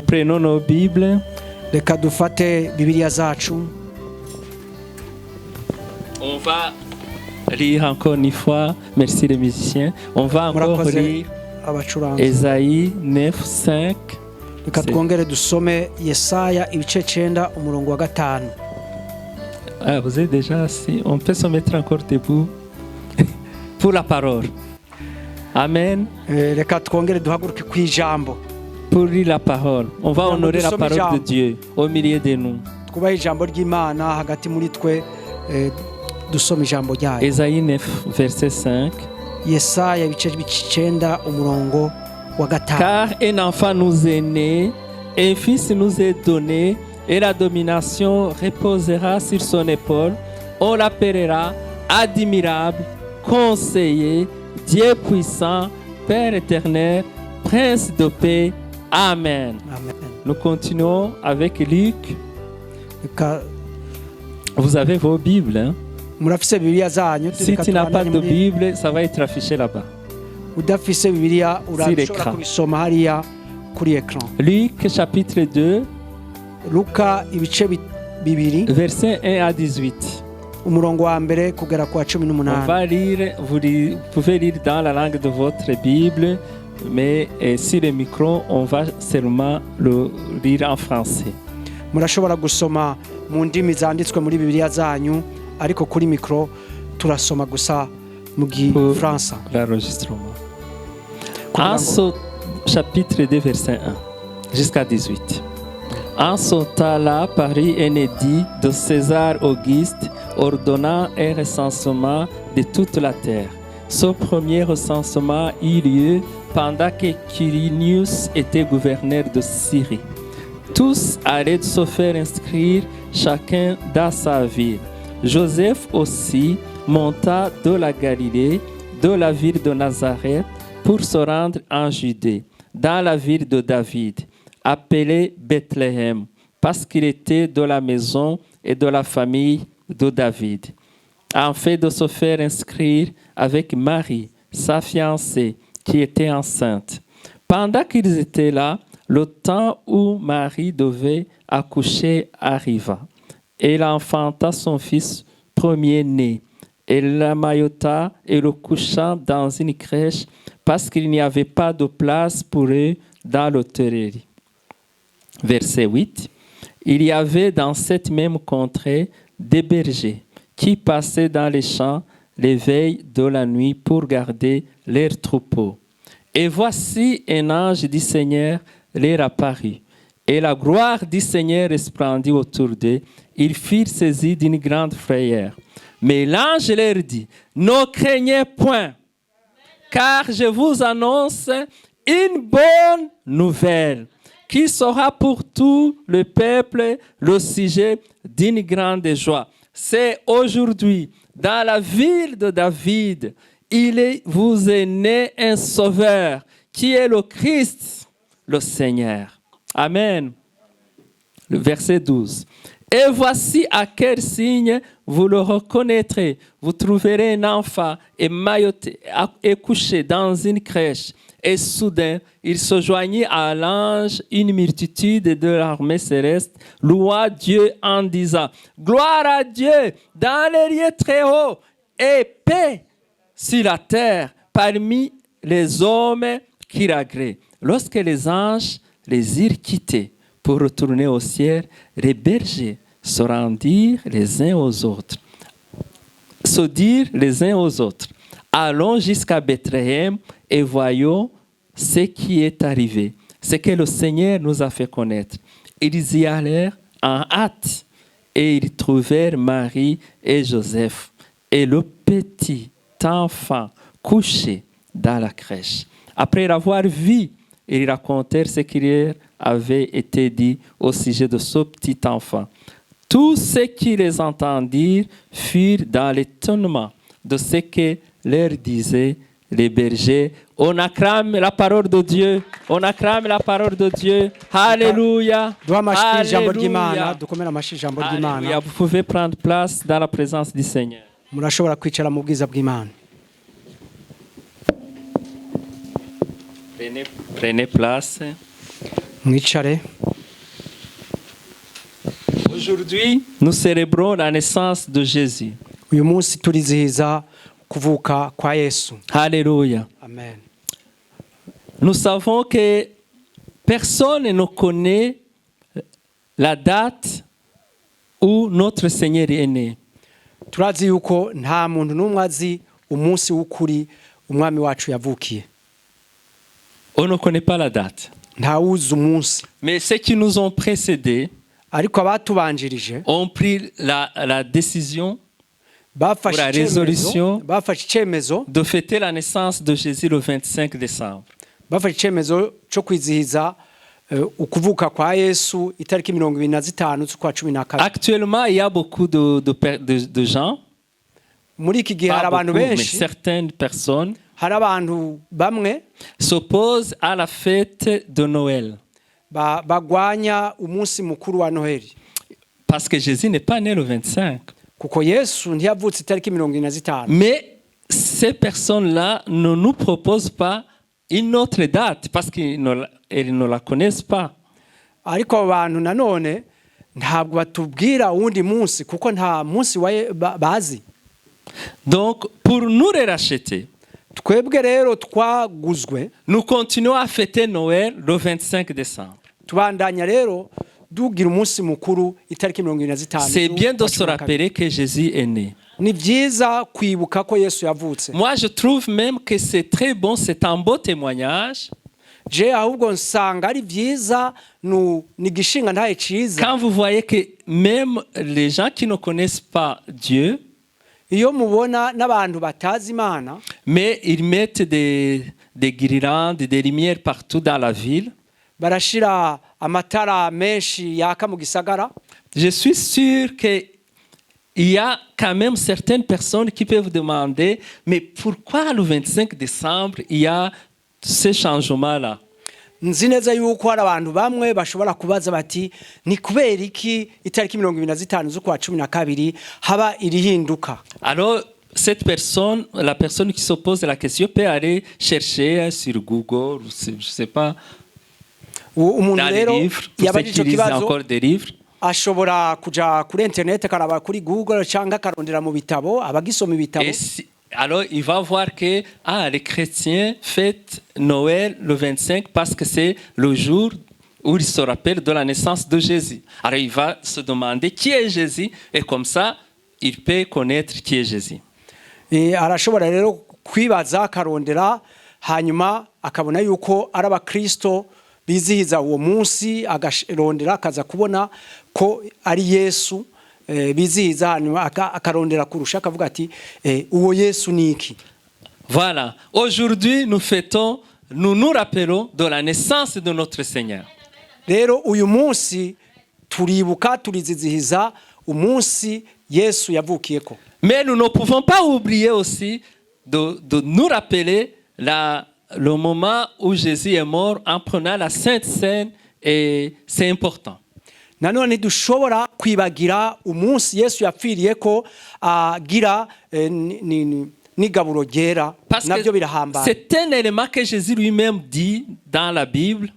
prenons nos Bibles. Reka dufate Bibiliya zacu. On va lire encore une fois. Merci les musiciens. On va encore lire abacuranzi. Esaïe 9:5. Reka twongere dusome Yesaya ibice 9 umurongo wa 5. Ah, vous êtes déjà assis. On peut se mettre encore debout pour la parole. Amen. Reka twongere duhaguruke kwijambo. Pour lire la parole. On va honorer la parole de Dieu au milieu de nous. Twubahe ijambo ry'Imana hagati muri twe dusoma ijambo ryayo. Esaïe 9 verset 5. Yesaya ibice 9 umurongo wa 5. Car un enfant nous est né, un fils nous est donné, et la domination reposera sur son épaule. On l'appellera admirable, conseiller, Dieu puissant, Père éternel, Prince de paix. Amen. Amen. Nous continuons avec Luc. Reka Vous avez vos Bibles, hein? murafise Bibiliya zanyu. Si tu n'as pas de Bible, ça va être affiché là-bas. Udafise Bibiliya urashobora kubisoma hariya kuri écran. Luc chapitre 2, Luka ibice 2 verset 1 à 18. umurongo wa mbere kugera kwa On 18. va lire, vous pouvez lire dans la langue de votre Bible, mais sur le micro, on va seulement le lire en français. Murashobora gusoma mu ndimi zanditswe muri Bibiliya zanyu, ariko kuri micro turasoma gusa mu Gifaransa. L'enregistrement. En ce chapitre 2, verset 1 jusqu'à 18. En ce temps-là, parut un édit de César Auguste ordonnant un recensement de toute la terre. Ce premier recensement eut lieu pendant que Quirinius était gouverneur de Syrie. Tous allaient se faire inscrire, chacun dans sa ville. Joseph aussi monta de la Galilée, de la ville de Nazareth, pour se rendre en Judée, dans la ville de David, appelée Bethléem, parce qu'il était de la maison et de la famille de David, en fait de se faire inscrire avec Marie, sa fiancée, qui était enceinte. Pendant qu'ils étaient là, le temps où Marie devait accoucher arriva. Elle enfanta son fils premier-né. Elle l'amaillota et le coucha dans une crèche parce qu'il n'y avait pas de place pour eux dans l'hôtellerie. Verset 8. Il y avait dans cette même contrée des bergers qui passaient dans les champs les veilles de la nuit pour garder leurs troupeaux. Et voici un ange du Seigneur leur apparut. Et la gloire du Seigneur resplendit autour d'eux. Ils furent saisis d'une grande frayeur. Mais l'ange leur dit, ne craignez point, car je vous annonce une bonne nouvelle, qui sera pour tout le peuple le sujet d'une grande joie. C'est aujourd'hui, dans la ville de David, vous est né un sauveur, qui est le Christ, le Seigneur. Amen. Le verset 12. Et voici à quel signe vous le reconnaîtrez. Vous trouverez un enfant émailloté et couché dans une crèche. Et soudain, il se joignit à l'ange une multitude de l'armée céleste, loua Dieu en disant, gloire à Dieu dans les lieux très hauts et paix sur la terre parmi les hommes qui l'agréent. Lorsque les anges les eurent quittés pour retourner au ciel, les bergers se rendirent les uns aux autres, allons jusqu'à Bethléem et voyons ce qui est arrivé, ce que le Seigneur nous a fait connaître. Ils y allèrent en hâte et ils trouvèrent Marie et Joseph et le petit enfant couché dans la crèche. Après l'avoir vu, ils racontèrent ce qui leur avait été dit au sujet de ce petit enfant. Tous ceux qui les entendirent furent dans l'étonnement de ce que leur disaient les bergers. On acclame la parole de Dieu. On acclame la parole de Dieu. Alléluia. Alléluia. Vous pouvez prendre place dans la présence du Seigneur. Prenez place. Mwicare. Aujourd'hui, nous célébrons la naissance de Jésus. uyu munsi turizihiza kuvuka kwa Yesu. Alléluia. Amen. Nous savons que personne ne connaît la date où notre Seigneur est né. Turazi yuko nta muntu n'umwe azi umunsi w'ukuri umwami wacu yavukiye. On ne connaît pas la date. Nta wuzi umunsi. Mais ceux qui nous ont précédés Ariko abatubanjirije ont pris la décision bafashe la résolution icyemezo de fêter la naissance de Jésus le 25 décembre. bafashe icyemezo cyo kwizihiza ukuvuka kwa Yesu itariki 25 z'ukwa 12. Actuellement, il y a beaucoup de gens, Muri iki gihe pas hari abantu beaucoup, mais benshi, certaines personnes hari abantu bamwe s'opposent à la fête de Noël. bagwanya umunsi mukuru wa Noheli. Parce que Jésus n'est pas né le 25. Kuko Yesu ntiyavutse itariki 25. Mais ces personnes-là ne nous proposent pas une autre date parce qu'ils ne la connaissent pas. Ariko abantu nanone ntabwo batubwira uwundi munsi kuko nta munsi bazi. Donc, pour nous les racheter, Twebwe rero twaguzwe, nous continuons à fêter Noël le 25 décembre. tubandanya rero dugira umunsi mukuru itariki 25. C'est bien de se rappeler que Jésus est né. Ni byiza kwibuka ko Yesu yavutse. Moi, je trouve même que c'est très bon, c'est un beau témoignage. Je ahubwo nsanga ari byiza ni gishinga ntaye ciza. Quand vous voyez que même les gens qui ne connaissent pas Dieu, Iyo mubona n'abantu batazi Imana, mais ils mettent des guirlandes, des lumières partout dans la ville. barashira amatara menshi yaka mu gisagara. Je suis sûr qu'il y a quand même certaines personnes qui peuvent demander, mais pourquoi le 25 décembre, il y a ce changement-là? Nzi neza yuko hari abantu bamwe bashobora kubaza bati ni kubera iki itariki 25 z'ukwa 12 haba irihinduka. Alors, cette personne, la personne qui s'oppose à la question peut aller chercher sur Google, je ne sais pas, Umuntu dans les rero livres, pour ceux yabajije qui lisent kibazo encore des livres. ashobora kuja kuri internet akaraba kuri Google cyangwa akarondera mu bitabo abagisoma ibitabo. Alors, il va voir que les chrétiens fêtent Noël le 25 parce que c'est le jour où ils se rappellent de la naissance de Jésus. Alors, il va se demander qui est Jésus et comme ça, il peut connaître qui est Jésus. Arashobora rero kwibaza akarondera hanyuma akabona yuko ari abakristo bizihiza uwo munsi agarondera akaza kubona ko ari Yesu bizihiza hanyuma akarondera kurusha akavuga ati uwo Yesu niki. Voilà. Aujourd'hui, nous nous rappelons de la naissance de notre Seigneur. Rero uyu munsi turibuka turizihiza umunsi Yesu yavukiyeko. Mais nous ne pouvons pas oublier aussi de nous rappeler le moment où Jésus est mort en prenant la Sainte Seine, et c'est important. Nanone dushobora kwibagira umunsi Yesu yapfiriye ko agira n'igaburo ryera nabyo birahambaye. C'est un élément que Jésus lui-même dit dans la Bible.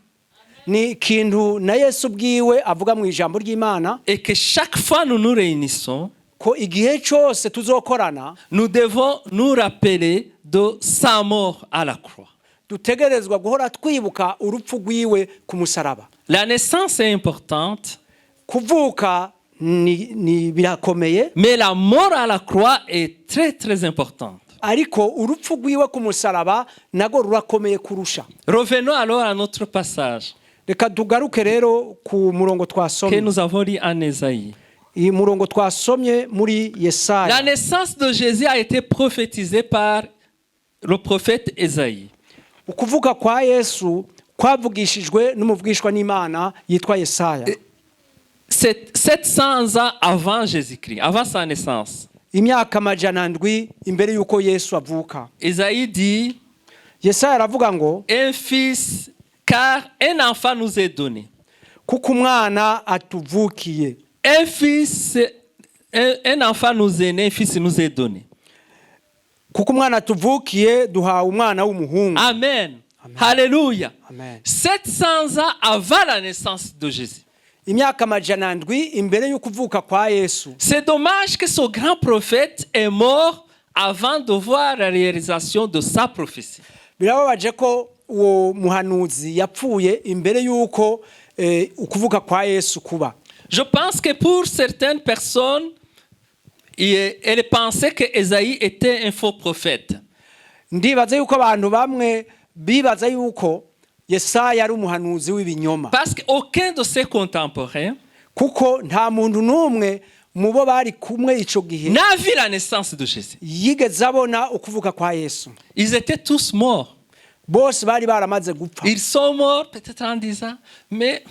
Ni kintu na Yesu bwiwe avuga mu ijambo ry'Imana. Et que chaque fois nous nous réunissons, ko igihe cyose tuzokorana, nous devons nous rappeler de sa mort à la croix. Dutegerezwa guhora twibuka urupfu rwiwe ku musaraba. La naissance est importante. Kuvuka ni birakomeye. Mais la mort à la croix est très très importante. Ariko urupfu rwiwe ku musaraba nago rurakomeye kurusha. Revenons alors à notre passage. Reka tugaruke rero ku murongo twasomye. Que nous avons lu en Ésaïe. Iyi murongo twasomye muri Yesaya. La naissance de Jésus a été prophétisée par le prophète Ésaïe. Ukuvuka kwa Yesu kwavugishijwe n'umuvugishwa n'Imana yitwa Yesaya. 700 ans avant Jésus-Christ, avant sa naissance. Imyaka 700 imbere yuko Yesu avuka. Ésaïe dit, Yesaya aravuga ngo un fils, car un enfant nous est donné. Kuko umwana atuvukiye. Un fils, un enfant nous est né, un fils nous est donné. Kuko umwana atuvukiye duhawe umwana w'umuhungu. Amen. Alléluia. Amen. 700 ans avant la naissance de Jésus. imyaka amajana ndwi imbere y'ukuvuka kwa Yesu. C'est dommage que ce grand prophète est mort avant de voir la réalisation de sa prophétie. Birababaje ko uwo muhanuzi yapfuye imbere y'uko ukuvuka kwa Yesu kuba. Je pense que pour certaines personnes, elles pensaient que Ésaïe était un faux prophète. Ndibaza yuko abantu bamwe bibaza yuko Yesaya ari umuhanuzi w'ibinyoma. Parce qu'aucun de ses contemporains kuko nta muntu n'umwe mubo bari kumwe ico gihe n'a vu la naissance de Jésus. yigeze abona ukuvuka kwa Yesu. Ils étaient tous morts. Bose bari baramaze gupfa. Ils sont morts peut-être en disant, mais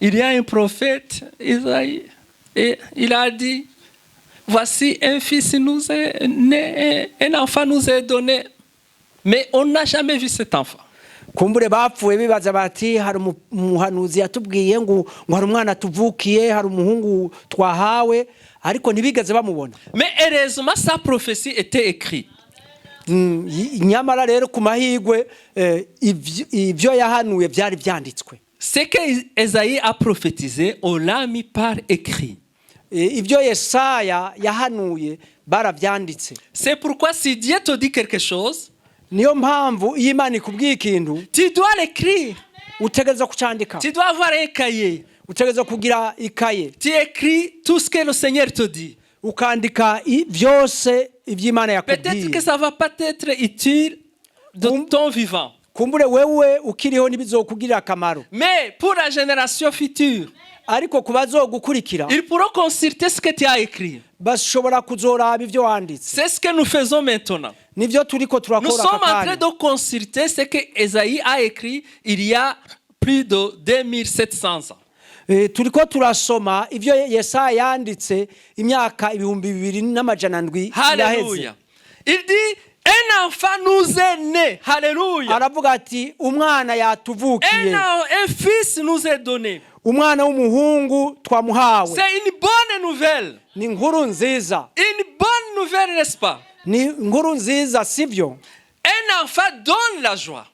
il y a un prophète, Isaïe, et il a dit, voici un fils nous est né, un enfant nous est donné. Mais on n'a jamais vu cet enfant. Kumbure bapfuye bibaza bati hari umuhanuzi yatubwiye ngo hari umwana tuvukiye, hari umuhungu twahawe, ariko ntibigeze bamubona. Mais heureusement sa prophétie était écrite. Nyamara rero ku mahigwe ibyo yahanuye byari byanditswe. Ce que Ésaïe a prophétisé, on l'a mis par écrit. Ibyo Yesaya yahanuye barabyanditse. C'est pourquoi si Dieu te dit quelque chose, niyo mpamvu iyo Imana ikubwiye ikintu, tu dois l'écrire. utegereza kucandika. Tu dois avoir un cahier. Utegereza kugira ikaye. Tu écris tout ce que le Seigneur te dit. Ukandika byose iby'Imana yakubwiye. Peut-être que ça va pas être utile de ton vivant. Kumbure wewe ukiriho nibizokugirira akamaro. Mais pour la génération future, ariko kubazogukurikira, ils pourront consulter ce que tu as écrit. bashobora kuzoraba ibyo wanditse. C'est ce que nous faisons maintenant. Nivyo turiko Nous turakora sommes en train kakanya. de consulter ce que Ésaïe a écrit il y a plus de 2700 ans. Turiko turasoma ibyo Yesaya yanditse imyaka 2200 Alléluia. Il dit un enfant nous est né. Alléluia. aravuga ati umwana yatuvukiye, Un fils nous est donné. umwana w'umuhungu twamuhawe. C'est une bonne nouvelle. Ni inkuru nziza, Une bonne nouvelle, n'est-ce pas? ni inkuru nziza sivyo? Un enfant donne la joie.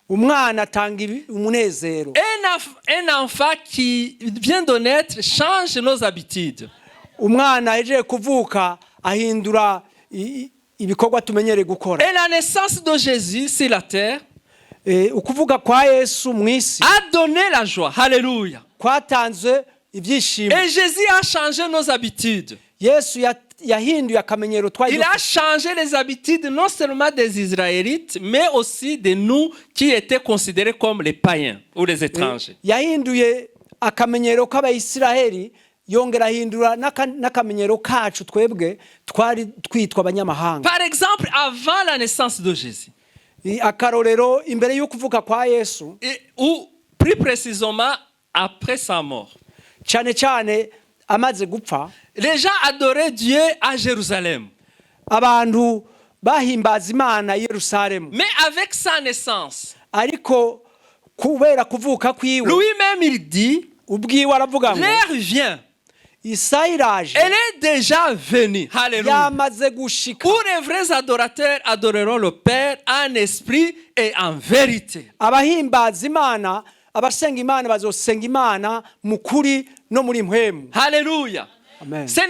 Umwana atanga umunezero. Un enfant qui vient de naître change nos habitudes. Umwana aje kuvuka ahindura ibikorwa tumenyere gukora. Et la naissance de Jésus sur la terre Ukuvuga kwa Yesu mwisi a donné la joie. Alléluia. kwatanze ibyishimo. Et Jésus a changé nos habitudes. Yesu yahinduye akamenyero twari. Il a changé les habitudes non seulement des Israélites, mais aussi de nous qui étaient considérés comme les païens ou les étrangers. Yahinduye akamenyero k'Abayisiraheli, yongera ahindura n'akamenyero kacu twebwe twari twitwa abanyamahanga. Par exemple, avant la naissance de Jésus, Akarorero imbere y'ukuvuka kwa Yesu, ou plus précisément après sa mort, cyane cyane amaze gupfa, les gens adoraient Dieu à Jérusalem. abantu bahimbaza Imana i Yerusalemu. Mais avec sa naissance, Ariko kubera kuvuka kwiwe, lui-même il dit, ubwiwe aravuga ngo l'heure vient. Isaha iraje, Elle est déjà venue. Alléluia. yamaze gushika. Où les vrais adorateurs adoreront le Père en esprit et en vérité. Abahimbaza Imana, abasenga Imana bazosenga Imana mu kuri no muri mpwemu. Alléluia. Amen. Ce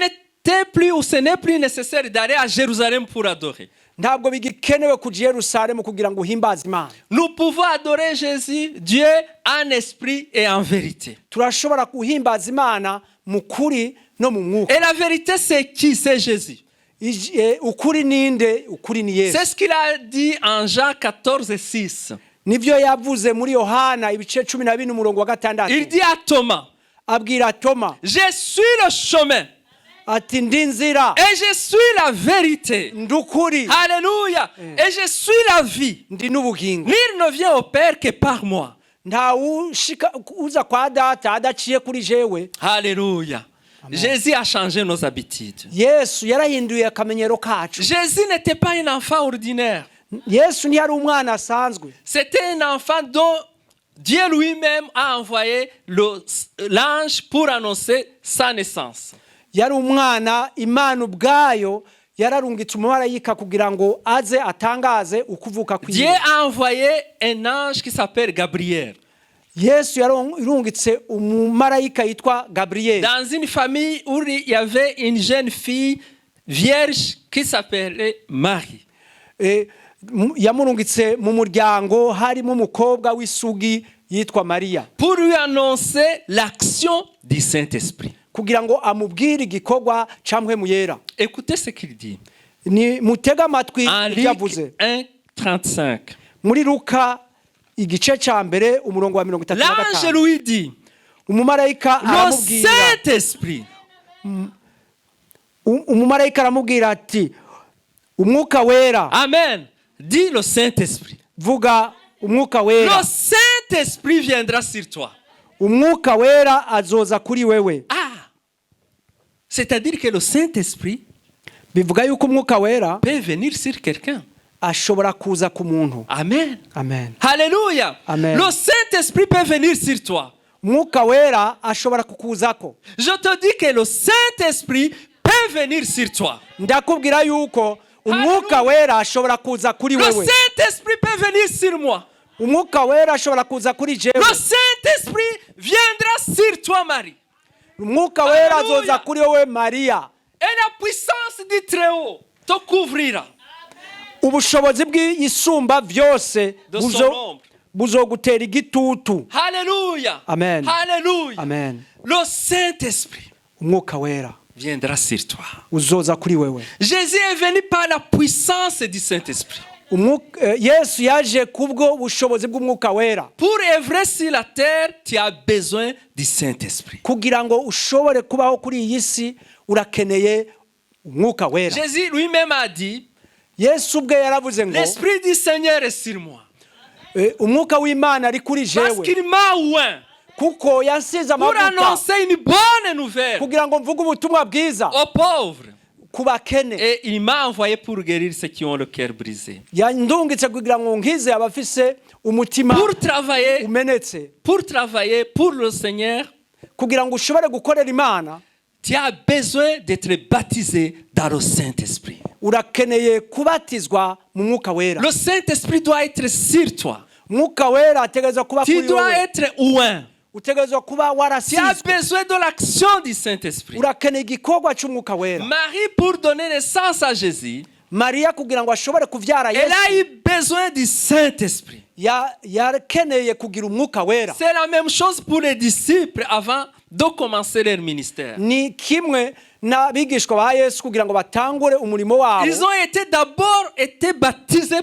n'est plus nécessaire d'aller à Jérusalem pour adorer. Ntabwo bigikenewe kuja Yerusalemu kugira ngo uhimbaze Imana. Nous pouvons adorer Jésus, Dieu, en esprit et en vérité. Turashobora guhimbaza Imana mu kuri no mu mwuka. Et la vérité, c'est qui? C'est Jésus. Ukuri ninde? Ukuri ni Yesu. C'est ce qu'il a dit en Jean 14:6. Nivyo yavuze muri Yohana ibice 12 umurongo wa 6. Il dit à Thomas, Abwira Toma je suis le chemin ati ndi nzira, et je suis la vérité. ndukuri, Alléluia. Et je suis la vie. ndi n'ubugingo. Nul ne vient au Père que par moi. Nta uza kwa data adaciye kuri jewe. Alléluia. Jésus a changé nos habitudes. Yesu yarahinduye akamenyero kacu. Jésus n'était pas un enfant ordinaire. Yesu ntiyari umwana asanzwe. C'était un enfant dont Dieu lui-même a envoyé l'ange pour annoncer sa naissance. Yari umwana Imana ubwayo yararungitse umumarayika kugira ngo aze atangaze ukuvuka kwiwe. Dieu a envoyé un ange qui s'appelle Gabriel. yesu yarungitse umumarayika yitwa gaburiyeli dans une famille où il y avait une jeune fille vierge qui s'appelait Marie. yamurungitse mu muryango harimo umukobwa w'isugi yitwa mariya Pour lui annoncer l'action du Saint-Esprit. kugira ngo amubwire igikorwa camwe mu yera. Écoutez ce qu'il dit. Ni mutega amatwi En Luc yavuze 1:35. muri Luka igice ca mbere umurongo wa L'ange 35. lui dit, umumarayika le aramubwira Saint-Esprit umumarayika aramubwira ati umwuka wera. Amen. Dis le Saint-Esprit. Vuga umwuka wera. Le Saint-Esprit viendra sur toi. Umwuka wera azoza kuri wewe. Ah. C'est-à-dire que le Saint-Esprit Bivuga yuko umwuka wera peut venir sur quelqu'un. ashobora kuza ku muntu. Amen. Amen. Alléluia. Amen. Le Saint-Esprit peut venir sur toi. Umwuka wera ashobora kukuzako. Je te dis que le Saint-Esprit peut venir sur toi. Ndakubwira yuko umwuka wera ashobora kuza kuri Le wewe. Saint-Esprit peut venir sur moi. Umwuka wera ashobora kuza kuri jewe. Le Saint-Esprit viendra sur toi, Marie. Umwuka wera Alléluia. azoza kuri wewe Maria. Et la puissance du Très-Haut te couvrira. Ubushobozi bw'isumba vyose De son ombre. buzogutera igitutu. Alléluia. Amen. Alléluia. Amen. Le Saint-Esprit Umwuka wera viendra sur toi. uzoza kuri wewe. Jésus est venu par la puissance du Saint-Esprit. Yesu yaje kubwo bushobozi bw'umwuka wera. Pour œuvrer sur la terre, tu as besoin du Saint-Esprit. Kugira ngo ushobore kubaho kuri iyi si urakeneye umwuka wera. Jésus lui-même a dit, Yesu ubwe yaravuze ngo l'Esprit du Seigneur est sur moi. umwuka w'Imana ari kuri Parce jewe qu'il m'a oint kuko yansize pour amavuta annoncer une bonne nouvelle kugira ngo mvuge ubutumwa bwiza aux pauvres. ku bakene. Et il m'a envoyé pour guérir ceux qui ont le cœur brisé. Yandungitse kugira ngo nkize abafise umutima Pour travailler pour le Seigneur, kugira ngo ushobore gukorera Imana tu as besoin d'être baptisé dans le Saint-Esprit. urakeneye kubatizwa mu mwuka wera. Le Saint-Esprit doit être sur toi. Mwuka wera ategerezwa kuba Tu kuri dois wewe. être oint. Utegerezwa kuba Tu as warasizwe. besoin de l'action du Saint-Esprit. Urakeneye igikorwa cy'umwuka wera. Marie, pour donner naissance à Jésus, Mariya kugira ngo ashobore kuvyara elle a Yesu eu besoin du Saint-Esprit. yakeneye kugira umwuka wera. C'est la même chose pour les disciples avant de commencer leur ministère. Ni kimwe n'abigishwa ba Yesu kugira ngo batangure umurimo wabo. Ils ont d'abord été baptisés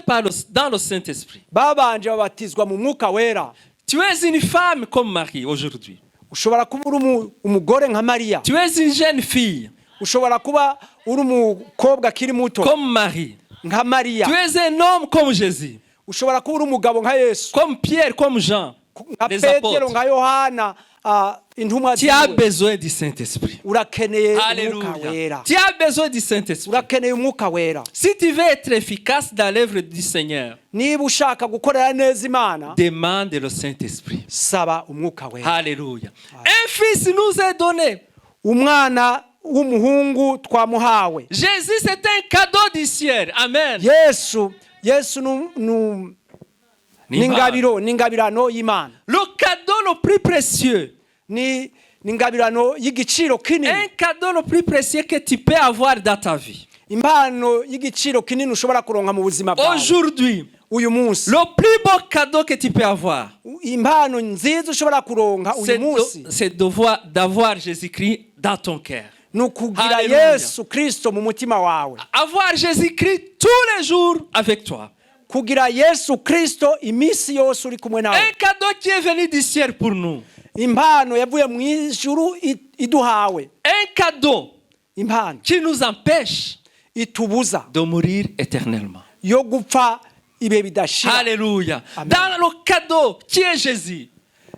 dans le Saint-Esprit. Babanje babatizwa mu mwuka wera. Tu es une femme comme Marie aujourd'hui. Ushobora kuba uri umugore nka Mariya. Tu es une jeune fille Ushobora kuba uri umukobwa akiri muto comme Marie. nka Mariya. Tu es un homme comme Jésus, Ushobora kuba uri umugabo nka Yesu, comme Pierre, comme Jean, nka les Petero, apôtres. nka Yohana, intumwa Tu as ziwe. besoin du Saint-Esprit. Urakeneye umwuka Alléluia. wera. Tu as besoin du Saint-Esprit. Urakeneye umwuka wera. Si tu veux être efficace dans l'œuvre du Seigneur, Niba ushaka gukorera neza Imana, demande le Saint-Esprit. saba umwuka wera. Alléluia. Un fils nous est donné. Umwana w'umuhungu twamuhawe. Jésus, c'est un cadeau du ciel. Amen. Yesu n'ingabirano y'Imana. Le cadeau le plus précieux. Ni ingabirano y'igiciro kinini. Un cadeau le plus précieux que tu peux avoir dans ta vie. Impano y'igiciro kinini ushobora kuronka mu buzima bwawe. Aujourd'hui, Uyu munsi. le plus beau cadeau que tu peux avoir, Impano nziza ushobora kuronka uyu munsi. c'est d'avoir Jésus-Christ dans ton cœur. Nukugira Alléluia. Yesu Kristo mu mutima wawe. Avoir Jésus-Christ tous les jours avec toi. Kugira Yesu Kristo iminsi yose uri kumwe nawe. Un cadeau qui est venu du ciel pour nous. Impano yavuye mu ijuru iduhawe. Un cadeau Impano qui nous empêche itubuza de mourir éternellement. yo gupfa ibe bidashira. Alléluia. Amen. Dans le cadeau qui est Jésus,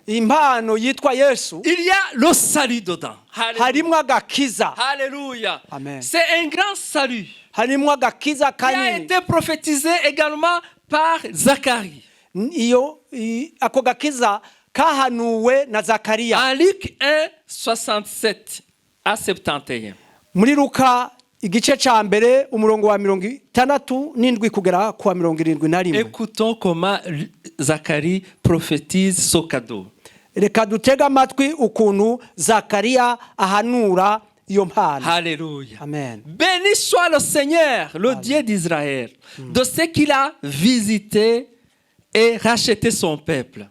Impano yitwa Yesu il y a le salut dedans. Alléluia. harimwo agakiza. Alléluia. Amen. C'est un grand salut Harimwo agakiza qui a kanini. été prophétisé également par Zacharie. Ako gakiza kahanuwe na Zakariya. En Luc 1, 67 à 71. Muri Luka igice ca mbere umurongo wa 67 kugera ku wa 71. Écoutons comment Zacharie prophétise ce cadeau. reka dutege amatwi ukuntu Zakariya ahanura iyo mpano. Alléluia. Amen. Béni soit le Seigneur, le Dieu d'Israël, de ce qu'il a visité et racheté son peuple.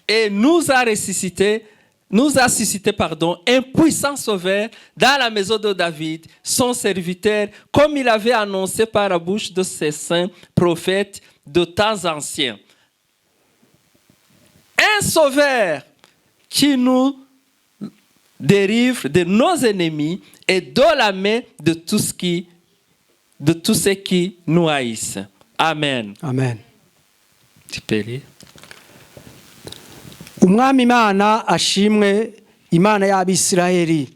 Et nous a suscité un puissant sauveur dans la maison de David, son serviteur, comme il avait annoncé par la bouche de ses saints prophètes de temps anciens. Un sauveur qui nous délivre de nos ennemis et de la main de tous ceux qui nous haïssent. Amen. Amen. Tu peux lire. Umwami Imana ashimwe, Imana y'Abisirayeli,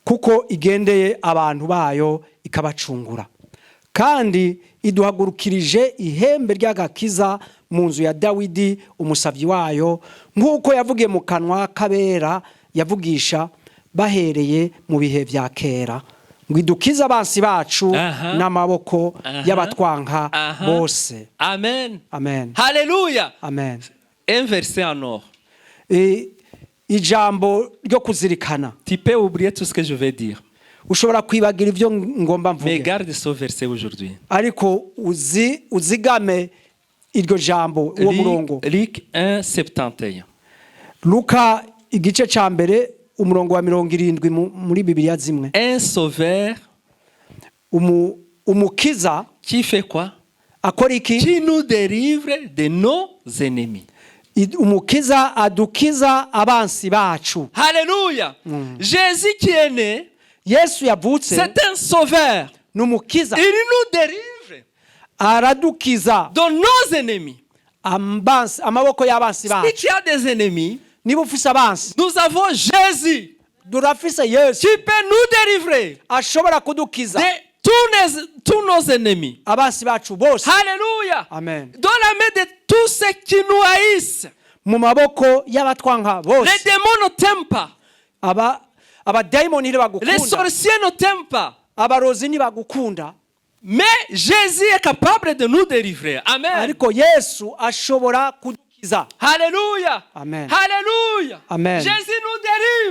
kuko igendeye abantu bayo ikabacungura, kandi iduhagurukirije ihembe ry'agakiza mu nzu ya Dawidi umusavyi wayo, nk'uko yavugiye mu kanwa k'abera yavugisha bahereye mu bihe vya kera, ngo idukize abansi bacu n'amaboko y'abatwanka bose. Amen. Amen. Alléluia. Amen. Un verset en or. Ijambo ryo kuzirikana. Tu peux oublier tout ce que je vais dire. Ushobora kwibagira ivyo ngomba mvuge. Mais garde ce verset aujourd'hui. Ariko uzigame iryo jambo uwo murongo. Luc 1:71. Luka igice ca mbere umurongo wa 70 muri Bibiliya zimwe. Un sauveur umukiza qui fait quoi? Akora iki? Qui nous délivre de nos ennemis. Umukiza adukiza abansi bacu. Alléluia. Jésus qui est né, Yesu yavutse, c'est un sauveur. Numukiza. Il nous délivre aradukiza de nos ennemis. Amaboko y'abansi bacu. Si tu as des ennemis, niba ufise abansi, nous avons Jésus. Durafise Yesu. Qui peut nous délivrer ashobora kudukiza de tous nos ennemis. Abansi bacu bose. Alléluia. Amen. Dans la main de tous ceux qui nous haïssent. Mu maboko y'abatwanka bose. Les démons ne t'aiment pas. Abadayimoni ntibagukunda. Les sorciers ne t'aiment pas. Abarozi ntibagukunda. Mais Jésus est capable de nous délivrer. Amen. Ariko Yesu ashobora kudukiza. Alléluia. Amen. Alléluia. Amen. Jésus nous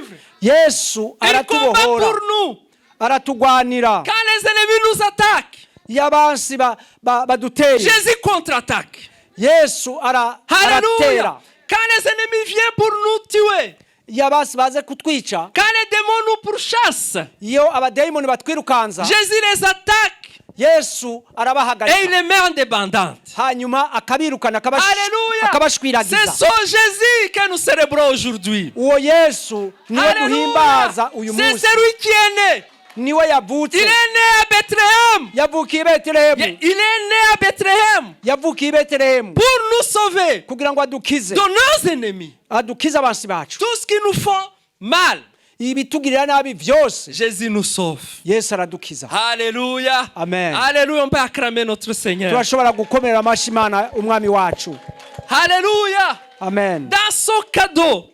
délivre. Yesu Il combat aratubohora. pour nous. Aratugwanira. Quand les ennemis nous attaquent, Yabansi baduteye. Jésus contre-attaque. Yesu Alléluia. aratera. Quand les ennemis viennent pour nous tuer, Yabansi baze kutwica. quand les démons nous pourchassent, Iyo abadayimoni batwirukanza. Jésus les attaque. Yesu arabahagarika. Et il les met en débandante. Hanyuma akabirukana Alléluia. akabashwiragiza. C'est son Jésus que nous célébrons aujourd'hui. Uwo Yesu niwe duhimbaza uyu C'est munsi. celui qui est né. Niwe yavutse. Il est né à Bethléem. Yavukiye i Betelehemu. Il est né à Bethléem Yavukiye i Betelehemu pour nous sauver kugira ngo adukize. de nos ennemis. Adukize abansi bacu. Tout ce qui nous fait mal, Ibitugirira nabi vyose Jésus nous sauve. Yesu aradukiza. Alléluia. Amen. Alléluia. On peut acclamer notre Seigneur. Turashobora gukomera amashi Imana umwami wacu. Alléluia. Amen. Dans son cadeau,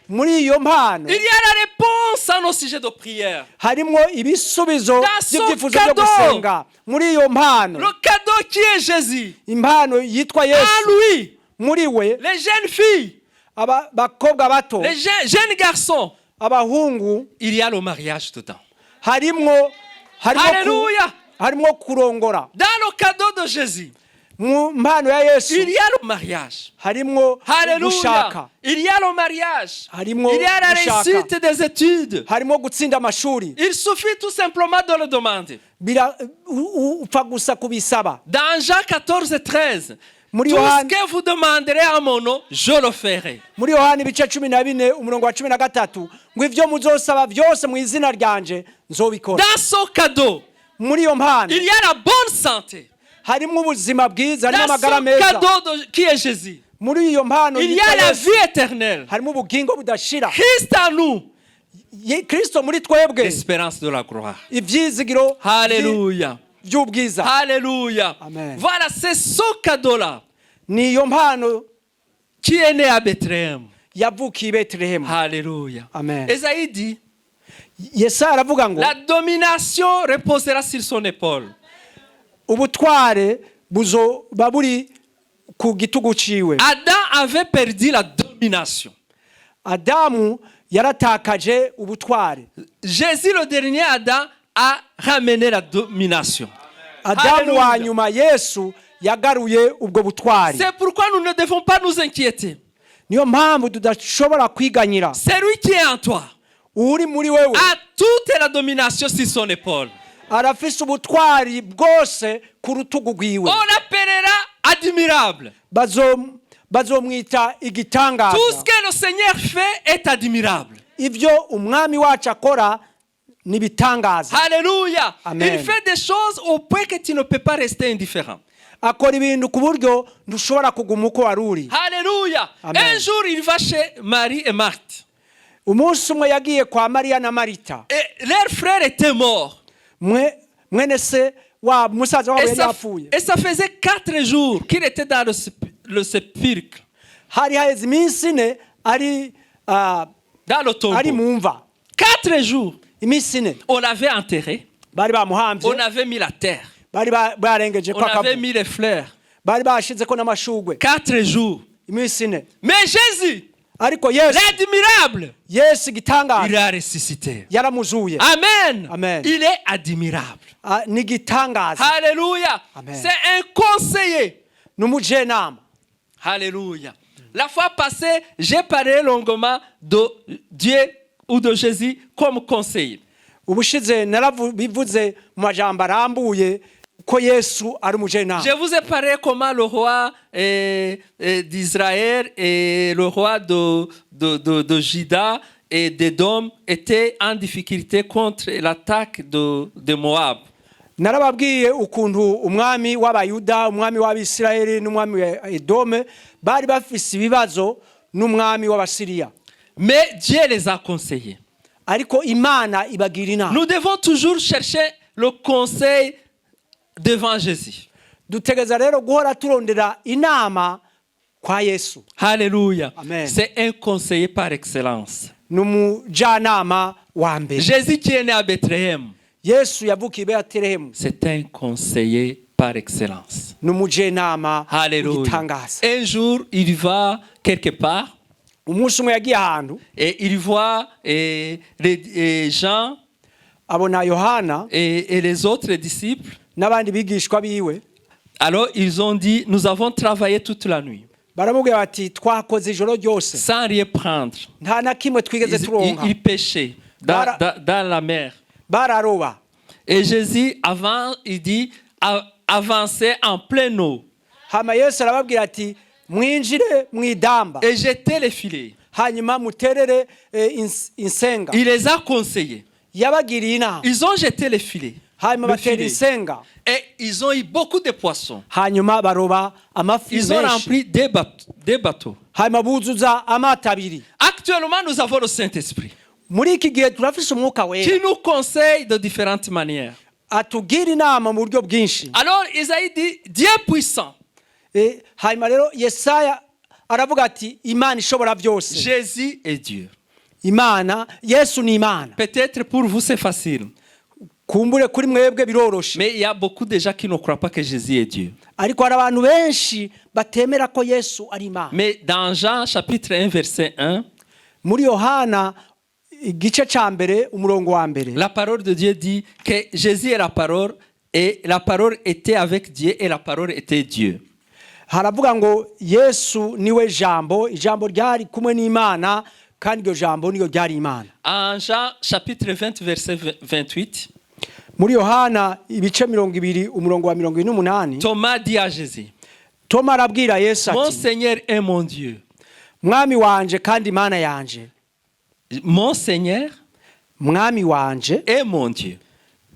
Muri iyo mpano il y a la réponse à nos sujets de prière. harimwo ibisubizo Dans son by'ibyifuzo byo cadeau. gusenga. Muri iyo mpano Le cadeau qui est Jésus. impano yitwa À Yesu. lui, Muri we les jeunes filles, bakobwa bato, les jeunes garçons, abahungu, il y a le mariage dedans. harimwo Alléluia. harimwo kurongora. Dans le cadeau de Jésus, Mu mpano ya Yesu il y a le mariage. harimwo Alléluia. gushaka, Il y a le mariage. harimwo Il y a la gushaka, réussite des études. harimo gutsinda amashuri. Il suffit tout simplement de le demander. Upfa gusa kubisaba. Dans Jean 14:13, Muri tout ce Yohana que vous demanderez à mon nom, je le ferai. muri Yohana ibice 14 umurongo wa 13 ngo ivyo muzosaba vyose mu izina ryanje nzobikora. Dans son cadeau, Muri iyo mpano il y a la bonne santé. harimo ubuzima bwiza, harimo Dans amagara son meza. cadeau qui est Jésus, Muri iyo mpano il y yitwa a la Yesu, vie éternelle. harimo ubugingo budashira. Christ en nous, Kristo muri twebwe, l'espérance de la gloire. ivyizigiro Alléluia. vy'ubwiza. Alléluia. Amen. Voilà, c'est ce cadeau-là Ni iyo mpano qui est né à Bethléem. yavukiye i Betelehemu. Alléluia. Amen. Esaïe dit, Yesaya aravuga ngo la domination reposera sur son épaule. ubutware buzoba buri ku gitugu ciwe. Adam avait perdu la domination. Adamu yaratakaje ubutware. Jésus, le dernier Adam, a ramené la domination. Adamu wa nyuma Yesu yagaruye ubwo butware. C'est pourquoi nous ne devons pas nous inquiéter. Niyo mpamvu tudashobora kwiganyira. Celui qui est en toi Uri muri wewe a toute la domination sur son épaule. arafise ubutwari bwose ku rutugu rwiwe. On l'appellera admirable. Bazomwita igitangaza. Tout ce que le Seigneur fait est admirable. Ibyo umwami wacu akora ni bitangaza. Alléluia. Amen. Il fait des choses au point que tu ne peux pas rester indifférent. Akora ibintu ku buryo ntushobora kuguma uko waruri. Alléluia. Amen. Un jour, il va chez Marie et Marthe. Umunsi umwe yagiye kwa Mariya na Marita. Et leur frère était mort. Mwene se wa musaza wabo yari yapfuye. Et ça faisait 4 jours qu'il était dans le sépulcre. Hari haheze iminsi ine ari Dans le tombeau. ari mumva. 4 jours. Iminsi ine. On l'avait enterré. Bari bamuhambye. On avait mis la terre. Bari barengeje On kwa avait kabu. mis les fleurs. Bari bashizeko n'amashugwe. 4 jours. Iminsi ine. Mais Jésus, Ariko Yesu l'admirable, Yesu il gitangaza a ressuscité. yaramuzuye. Amen. Amen. Il est admirable. Ni gitangaza. Alléluia. Amen. C'est un conseiller. N'umujenama. Alléluia. La fois passée, j'ai parlé longuement de Dieu ou de Jésus comme conseiller. Ubushize narabivuze mu majambo arambuye ko Yesu ari umujenama. Je vous ai parlé comment le roi d'Israël et le roi de Juda et d'Édom étaient en difficulté contre l'attaque de Moab. Narababwiye ukuntu umwami w'Abayuda, umwami w'Abisirayeli n'umwami wa Edome bari bafise ibibazo n'umwami w'Abasiriya. Mais Dieu les a conseillés. Ariko Imana ibagira inama. Nous devons toujours chercher le conseil devant Jésus. Dutegeza rero guhora turondera inama kwa Yesu. Alléluia. Amen. C'est un conseiller par excellence. N'umujanama wa mbere. Jésus qui est né à Bethléem, Yesu yavukiye i Betelehemu. c'est un conseiller par excellence. N'umujenama Alléluia. w'igitangaza. Un jour, il va quelque part Umunsi umwe yagiye ahantu et il voit les gens abona Yohana et les autres disciples. n'abandi bigishwa biwe. Alors, ils ont dit, nous avons travaillé toute la nuit Baramubwira bati twakoze ijoro ryose sans rien prendre. nta na kimwe twigeze turonka. Ils pêchaient dans la mer. Bararoba. Et Jésus, il dit, avancez en pleine eau Hama Yesu arababwira ati mwinjire mwidamba et jetez les filets. hanyuma muterere insenga. Il les a conseillés. Yabagiriye inama Ils ont jeté les filets. hanyuma Le batera filet. insenga Et ils ont eu beaucoup de poissons. hanyuma baroba amafi Ils ont menshi rempli des bateaux. hanyuma buzuza amato abiri. Actuellement, nous avons le Saint-Esprit Muri iki gihe turafise umwuka qui wera nous conseille de différentes manières. atugira inama mu buryo bwinshi. Alors, Isaïe dit, Dieu puissant, Hanyuma rero Yesaya aravuga ati Imana ishobora byose. Jésus est Dieu. Imana Yesu ni Imana. Peut-être pour vous c'est facile, Kumbure kuri mwebwe biroroshe. mais il y a beaucoup de gens qui ne croient pas que Jésus est Dieu. Ariko hari abantu benshi batemera ko Yesu ari Imana. Mais dans Jean chapitre 1 verset 1, Muri Yohana igice ca mbere umurongo wa mbere la parole de Dieu dit que Jésus est la parole et la parole était avec Dieu et la parole était Dieu. haravuga ngo Yesu niwe jambo, ijambo ryari kumwe n'Imana kandi iryo jambo niyo ryari Imana. En Jean chapitre 20 verset 28, Muri Yohana ibice 20 umurongo wa 28 Thomas dit à Jésus, Toma arabwira Yesu mon ati Seigneur est mon Dieu. mwami wanje kandi Imana yanje. Mon Seigneur Mwami wanje est mon Dieu.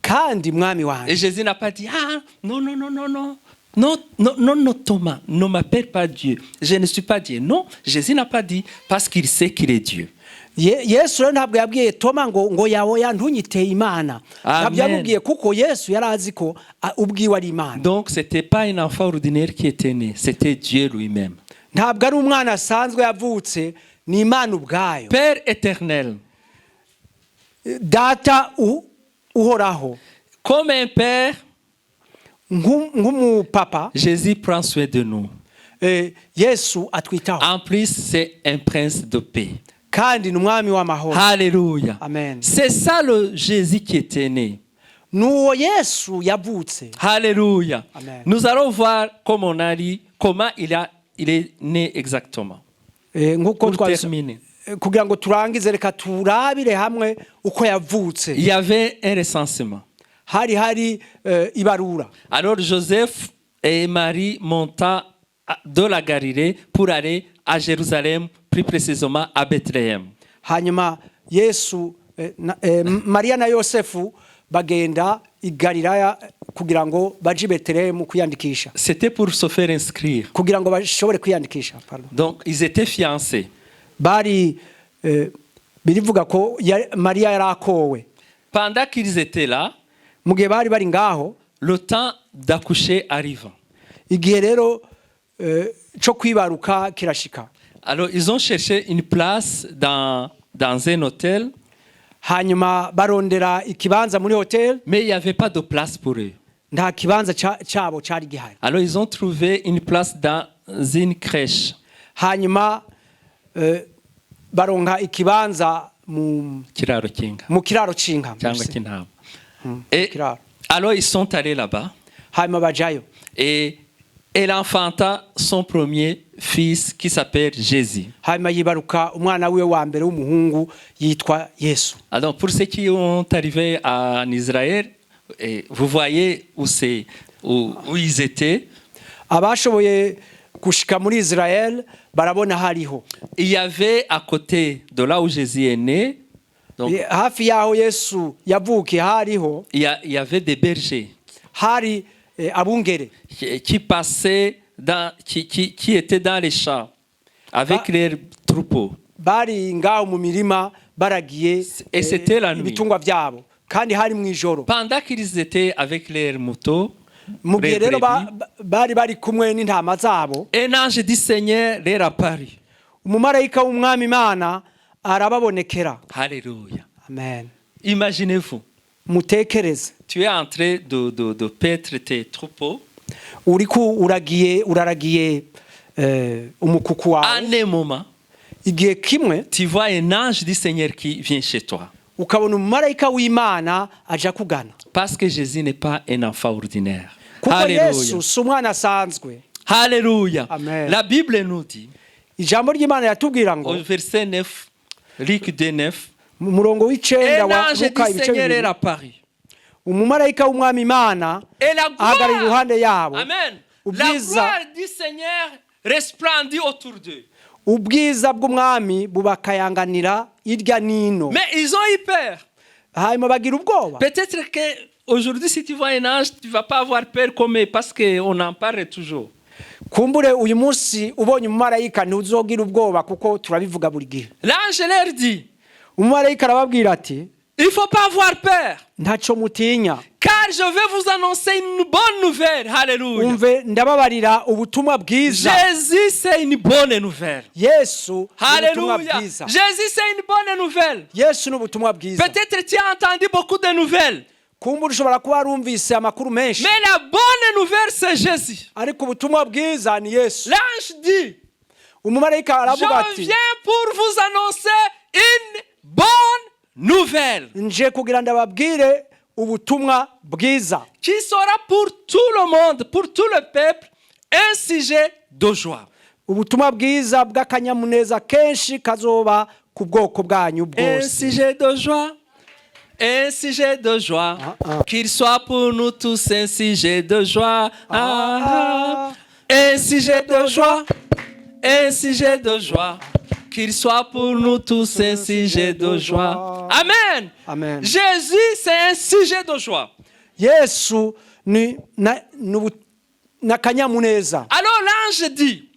kandi mwami Et wanje. Jésus n'a pas dit, ah, non, non, non, non, non. Non, non, non, non, Thomas, ne m'appelle pas Dieu. Je ne suis pas Dieu. Non, Jésus n'a pas dit parce qu'il sait qu'il est Dieu. Yesu rero ntabwo yabwiye Toma ngo yawe ntunyiteye Imana. Ntabwo yamubwiye kuko Yesu yari azi ko ubwiwe ari Imana. Donc, ce n'était pas un enfant ordinaire qui était né, c'était Dieu lui-même. Ntabwo ari umwana asanzwe yavutse, ni Imana ubwayo. Père éternel. Data uhoraho. Comme un père, nk'umupapa Jésus prend soin de nous. Yesu atwitaho. En plus, c'est un prince de paix. kandi ni umwami w'amahoro. Alléluia. Amen. C'est ça le Jésus qui était né. Nuwo Yesu yavutse. Alléluia. Amen. Nous allons voir, comme on a dit, comment il est né exactement. Nk'uko Pour terminer. kugira ngo turangize reka turabire hamwe uko yavutse. Il y avait un recensement. hari ibarura. Alors Joseph et Marie montaient de la Galilée pour aller à Jérusalem, plus précisément à Bethléem. Hanyuma Yesu Maria na Yosefu bagenda i Galilaya kugira ngo baje Bethlehem kwiyandikisha. C'était pour se faire inscrire. Kugira ngo bashobore kwiyandikisha. Donc ils étaient fiancés. Bari birivuga ko Maria yarakowe. Pendant qu'ils étaient là, mu gihe bari ngaho, le temps d'accoucher arrive. Igihe rero cyo kwibaruka kirashika. Alors ils ont cherché une place dans un hôtel. Hanyuma barondera ikibanza muri hotel, mais il n'y avait pas de place pour eux. Nta kibanza cyabo cyari gihari. Alors ils ont trouvé une place dans une crèche. Hanyuma baronka ikibanza mu kiraro cy'inka. Mu kiraro cy'inka. Cyangwa cy'intama. Et alors ils sont allés là-bas. Hanyuma bajayo. Et elle enfanta son premier fils qui s'appelle Jésus. Hanyuma yibaruka umwana wiwe wa mbere w'umuhungu yitwa Yesu. Alors pour ceux qui ont arrivé en Israël, vous voyez où ils étaient. Abashoboye gushika muri Israël barabona hariho. Il y avait à côté de là où Jésus est né. Donc, hafi yaho Yesu yavukiye hariho. Il y avait des bergers. Hari abungere qui passaient qui étaient dans les champs avec leurs troupeaux. Bari ngaho mu mirima baragiye. Et c'était la nuit. Ibitungwa byabo kandi hari mu ijoro. Pendant qu'ils étaient avec leurs motos, mu gihe rero bari kumwe n'intama zabo, un ange du Seigneur leur apparut. Umumarayika w'umwami Imana arababonekera. Alléluia. Amen. Imaginez-vous. Mutekereze. Tu es en train de paître tes troupeaux. Uraragiye umukuku wawe. En un moment, igihe kimwe tu vois un ange du Seigneur qui vient chez toi. Ukabona umumarayika w'Imana aja kugana. Parce que Jésus n'est pas un enfant ordinaire. Alléluia. Yesu si umwana asanzwe. Alléluia. Amen. La Bible nous dit, ijambo ry'Imana yatubwira ngo, au verset 9, Luc 2:9, murongo w'icenda wa Luka ibice bibiri, umumarayika w'umwami Imana ahagara iruhande yabo. Amen. La gloire du Seigneur resplendit autour d'eux. Ubwiza bw'umwami bubakayanganira irya nino. Mais ils ont eu peur. Hanyuma bagira ubwoba. Peut-être que aujourd'hui si tu vois un ange, tu vas pas avoir peur comme parce que on en parle toujours. Kumbure uyu munsi ubonye umumarayika ntuzogira ubwoba kuko turabivuga buri gihe. L'ange leur dit, umumarayika arababwira ati, il faut pas avoir peur. Ntaco mutinya. Car je vais vous annoncer une bonne nouvelle. Alléluia. Umve ndababarira ubutumwa bwiza. Jésus c'est une bonne nouvelle. Yesu Alléluia. Jésus c'est une bonne nouvelle. Yesu n'ubutumwa bwiza. Peut-être tu as entendu beaucoup de nouvelles. Kumbura ushobora kuba warumvise amakuru menshi. Mais la bonne nouvelle c'est Jésus. Ariko ubutumwa bwiza ni Yesu. L'ange dit, umumarayika aravuga ati, je viens pour vous annoncer une bonne nouvelle. Nje kugira ndababwire ubutumwa bwiza. Qui sera pour tout le monde, pour tout le peuple, un sujet de joie. Ubutumwa bwiza bw'akanyamuneza kenshi kazoba ku bwoko bwanyu bwose. Un sujet de joie. Un sujet de joie. Qu'il soit pour nous tous un sujet de joie. Un sujet de joie. Un sujet de joie. Qu'il soit pour nous tous un sujet de joie. Amen. Amen. Jésus, c'est un sujet de joie. Yesu ni nakanyamuneza. Alors l'ange dit,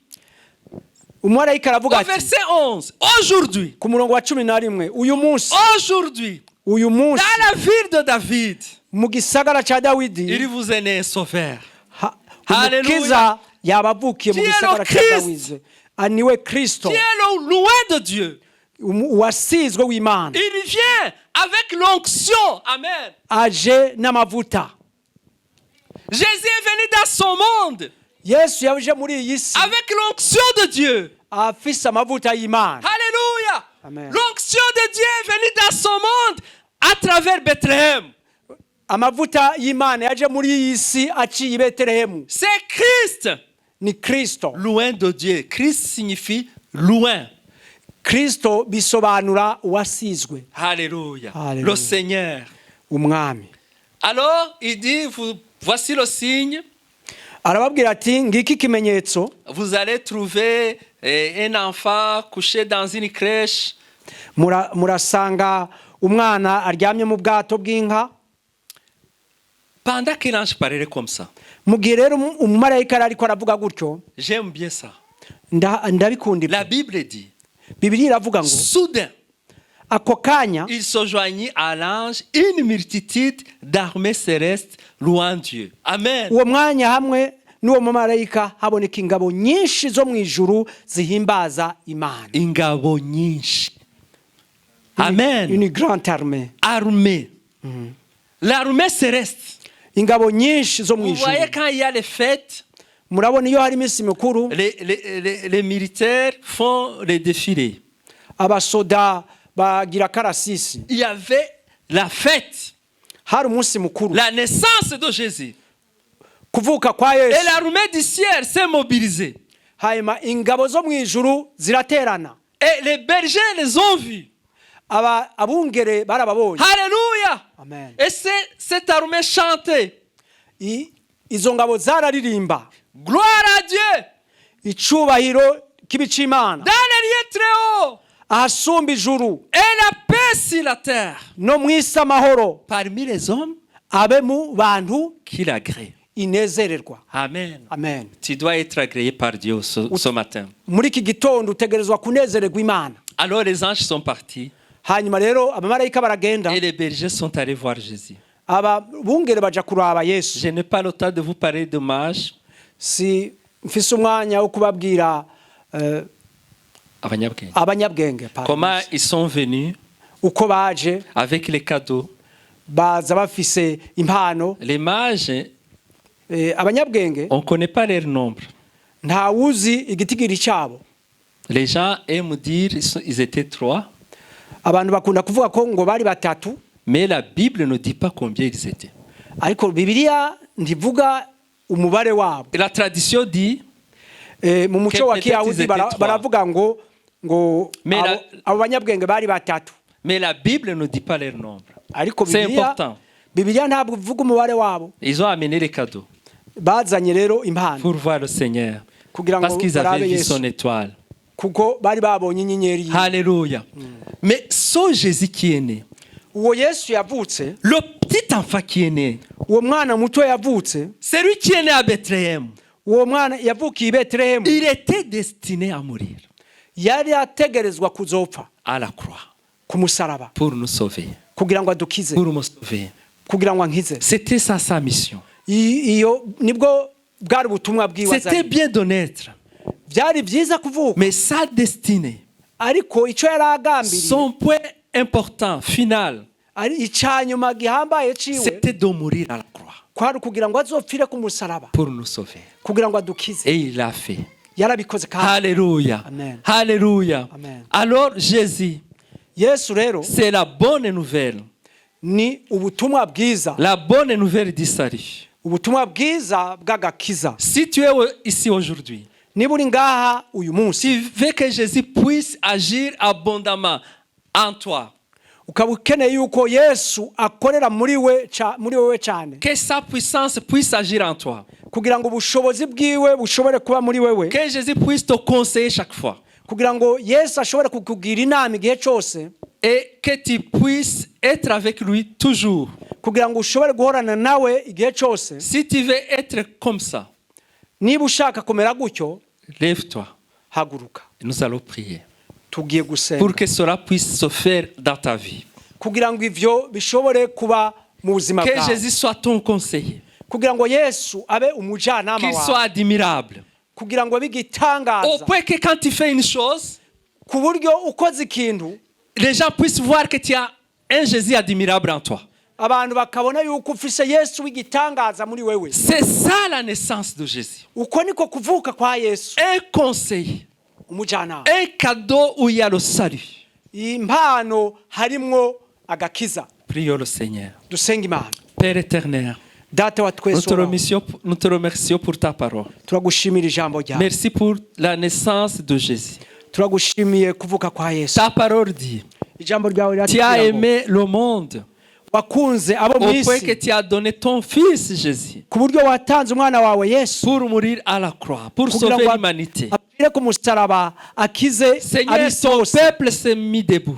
umumarayika aravuga ati, verset 11, aujourd'hui, ku murongo wa 11, uyu munsi, aujourd'hui, dans la ville de David, mu gisagara ca Dawidi, il vous est né un sauveur. Umukiza yabavukiye mu gisagara ca Dawidi. Aniwe Kristo. Qui est loin de Dieu. Uwasizwe w'Imana. Il vient avec l'onction. Amen. Aje n'amavuta. Jésus est venu dans son monde. Yesu yaje muri iyi si. Avec l'onction de Dieu. Afise amavuta y'Imana. Alléluia. Amen. L'onction de Dieu est venue dans son monde à travers Bethléem. amavuta y'Imana yaje muri iyi si aciye i Betelehemu. C'est Christ. Ni Kristo. Loin de Dieu. Christ signifie loin. Kristo bisobanura uwasizwe. Alléluia. Alléluia. Le Seigneur. Umwami. Alors, il dit, voici le signe. Arababwira ati ngiki kimenyetso. Vous allez trouver un enfant couché dans une crèche. Murasanga umwana aryamye mu bwato bw'inka. Pendant que l'ange parlait comme ça. Mugihe rero umumarayika ariko aravuga gutyo. J'aime bien ça. Ndabikundira. La Bible dit. Bibiliya iravuga ngo Soudain. Ako kanya Il se joignit à l'ange une multitude d'armées célestes louant Dieu. Amen. uwo mwanya hamwe n'uwo mumarayika haboneka ingabo nyinshi zo mu ijuru zihimbaza Imana. Ingabo nyinshi. Amen. Une grande armée. Armée. L'armée céleste. Ingabo nyinshi zo mu Vous ijuru. voyez quand il y a les fêtes, Murabona iyo hari iminsi mikuru les militaires font les défilés. abasoda bagira karasisi. Il y avait la fête, Hari umunsi mukuru. la naissance de Jésus. Kuvuka kwa Et Yesu. l'armée du ciel s'est mobilisée. Hanyuma ingabo zo mu ijuru ziraterana. Et les bergers les ont vus. Abungere barababonye. Alléluia. Amen. Et cette armée chantait. Izo ngabo zararirimba. Gloire à Dieu. Icubahiro k'ibicimana. Dans les lieux très hauts. Ahasumba ijuru. Et la paix sur la terre. No mwisi amahoro. Parmi les hommes Abe mu bantu qui l'agréent. inezererwa. Amen. Amen. Tu dois être agréé par Dieu ce matin. Muri iki gitondo utegerezwa kunezererwa Imana. Alors les anges sont partis. Hanyuma rero abamarayika baragenda. Et les bergers sont allés voir Jésus. Abungere baja kuraba Yesu. Je n'ai pas le temps de vous parler de mages. Si mfise umwanya wo kubabwira abanyabwenge. Comment ils sont venus Uko baje avec les cadeaux. baza bafise impano. Les mages, Abanyabwenge on ne connaît pas leur nombre. nta wuzi igitigiri cyabo. Les gens aiment dire ils étaient 3. Abantu bakunda kuvuga ko ngo bari batatu. Mais la Bible ne dit pas combien ils étaient. Ariko Bibiliya ntivuga umubare wabo. Et la tradition dit Mu muco wa Kiyahudi baravuga ngo abo banyabwenge bari batatu. mais la Bible ne dit pas leur nombre. Ariko C'est important. Bibiliya ntabwo ivuga umubare wabo. Ils ont amené les cadeaux Bazanye rero impano pour voir le Seigneur. kugira ngo Parce qu'ils avaient barabe vu Yesu. son étoile. Kuko bari babonye inyenyeri. Alléluia. Mais ce Jésus qui est né, Uwo Yesu yavutse, le petit enfant qui est né, uwo mwana muto yavutse, c'est lui qui est né à Bethléem. uwo mwana yavukiye i Betelehemu. Il était destiné à mourir Yari ategerezwa kuzopfa à la croix ku musaraba pour nous sauver, kugira ngo adukize, pour me sauver. kugira ngo ankize. C'était ça sa mission. Iyo nibwo bwari ubutumwa bwiwe. C'était bien de naître, Byari byiza kuvuka, mais sa destinée, ariko icyo yari agambiriye, son point important, final, ari icyanyuma gihambaye ciwe, c'était de mourir à la croix kwari kugira ngo azopfire ku musaraba pour nous sauver. kugira ngo adukize. Et il l'a fait. Yarabikoze kandi. Alléluia. Amen. Alléluia. Amen. Alors Jésus, Yesu rero c'est la bonne nouvelle. ni ubutumwa bwiza, La bonne nouvelle du salut. ubutumwa bwiza bw'agakiza. Si tu es ici aujourd'hui, Niba uri ngaha uyu munsi, tu veux que Jésus puisse agir abondamment en toi, ukaba ukeneye yuko Yesu akorera muri wewe cyane, que sa puissance puisse agir en toi, kugira ngo ubushobozi bwiwe bushobore kuba muri wewe, que Jésus puisse te conseiller chaque fois, kugira ngo Yesu ashobore kukugira inama igihe cyose, et que tu puisses être avec lui toujours. kugira ngo ushobore guhorana nawe igihe cyose. Si tu veux être comme ça, Niba ushaka kumera gutyo, lève-toi. haguruka Nous allons prier tugiye gusenga, pour que cela puisse se faire dans ta vie. kugira ngo ivyo bishobore kuba mu buzima Que bwawe, Jésus soit ton conseiller, kugira ngo Yesu abe umujanama qu'il soit wawe, admirable, kugira ngo abe au igitangaza, point que quand tu fais une chose, ku buryo ukoze ikintu les gens puissent voir que tu as un Jésus admirable en toi. abantu bakabona yuko ufise Yesu w'igitangaza muri wewe. C'est ça la naissance de Jésus. Uko niko kuvuka kwa Yesu, Un conseil, umujanama, un cadeau où il y a le salut. impano harimwo agakiza. Prions le Seigneur. Dusenga Imana. Père éternel, Data wa twese nous te remercions pour ta parole. turagushimira ijambo ryawe. Merci pour la naissance de Jésus. Turagushimiye kuvuka kwa Yesu. Ta parole dit, Ijambo ryawe tu as riratubwira ngo aimé le monde wakunze abo au mu point que isi tu as donné ton fils Jésus ku buryo watanze umwana wawe Yesu pour mourir à la croix, pour kugira sauver ngo l'humanité. apfire ku musaraba akize Seigneur, ab'isi ton bose. peuple s'est mis debout.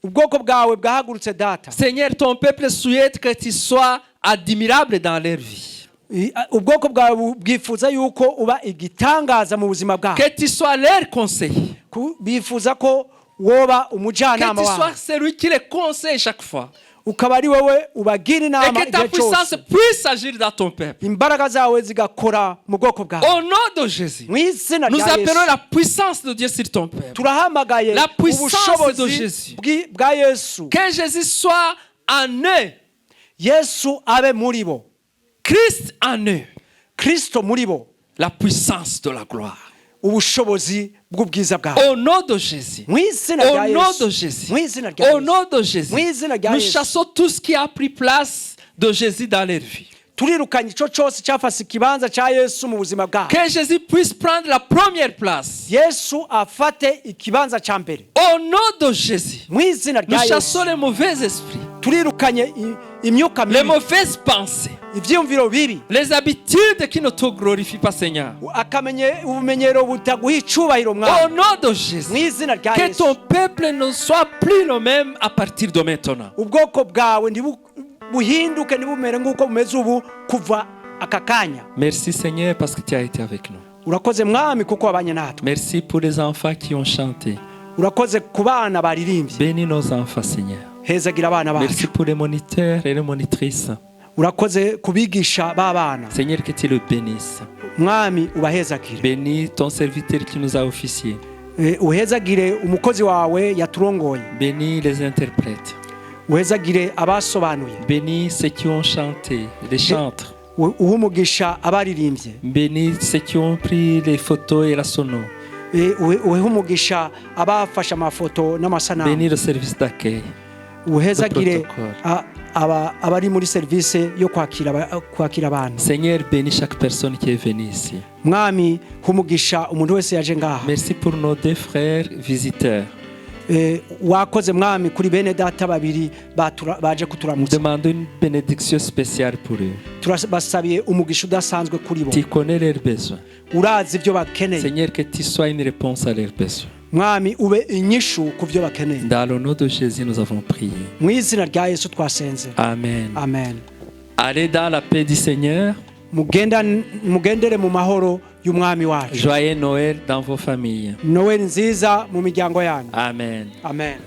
Ubwoko bwawe bwahagurutse Data. Seigneur, ton peuple souhaite que tu sois admirable dans leur vie. Ubwoko bwawe bwifuza yuko uba igitangaza mu buzima bwawe. Que tu sois leur conseiller. Bifuza ko woba Que umujyanama tu wawe. sois celui qui les conseille chaque fois. Ukaba ari wowe ubagira Et inama que ta igihe puissance cyose. puisse agir dans ton peuple. Imbaraga zawe zigakora mu bwoko bwawe. Au nom de Jésus, Mu izina nous rya appelons Yesu la puissance de Dieu sur ton peuple. turahamagaye La puissance de ubushobozi Jésus. bwa Yesu. Que Jésus soit en eux, Yesu abe muri bo, Christ en eux, Kristo muri bo, la puissance de la gloire. ubushobozi bw'ubwiza bwawe. Au nom de Jésus, Mu izina au rya nom Yesu. de Jésus, Mu izina rya au Yesu. nom de Jésus, Mu izina rya nous Yesu. chassons tout ce qui a pris place de Jésus dans leur vie. Turirukanye ico cyose cyafase ikibanza cya Yesu mu buzima bwawe. Que Jésus puisse prendre la première place. Yesu afate ikibanza cya mbere. Au nom de Jésus, Mu izina nous rya chassons Yesu les mauvais esprits, turirukanye imyuka les mibi, mauvaises pensées, ivyumviro bibi, les habitudes qui ne te glorifient pas, Seigneur. ubumenyero butaguha icubahiro Au mwana. nom de Mu Jésus, izina rya que Yesu ton peuple ne soit plus le même à partir de maintenant. ubwoko bwawe buhinduke ntibumere nk'uko bumeze ubu kuva aka kanya. Merci, Seigneur, parce que tu as été avec nous. Urakoze mwami kuko wabanye natwe. Merci pour les enfants qui ont chanté. Urakoze ku bana baririmbye. Bénis nos enfants, Seigneur. Hezagira abana Merci bacu. pour les moniteurs et les monitrices. Urakoze kubigisha b'abana. Seigneur, que tu le bénisses. Mwami ubahezagire. Bénis ton serviteur qui nous a officié. Uhezagire umukozi wawe yaturongoye. Bénis les interprètes. Uhezagire abasobanuye. Bénis ceux qui ont chanté, les chantres. Uhumugisha abaririmbye. Bénis ceux qui ont pris les photos et la sono. Uhumugisha abafashe amafoto n'amasanamu. Bénis le service d'accueil. Uhezagire abari muri service yo kwakira abantu. Seigneur, bénis chaque personne qui est venue ici. Mwami humugisha umuntu wese yaje ngaha. Merci pour nos deux frères visiteurs. Wakoze mwami kuri bene data babiri baje Nous kuturamutsa. demandons une bénédiction spéciale pour eux. Turabasabiye umugisha udasanzwe kuri bo. Tu connais leurs besoins. Urazi ibyo bakeneye. Seigneur, que tu sois une réponse à leurs besoins. Mwami ube inyishu ku byo bakeneye. Dans le nom de Jésus, nous avons prié. Mu izina rya Yesu twasenze. Amen. Amen. Allez dans la paix du Seigneur. Mugendere mu mahoro y'umwami wacu. Joyeux Noël dans vos familles. Noel nziza mu miryango yanyu. Amen. Amen.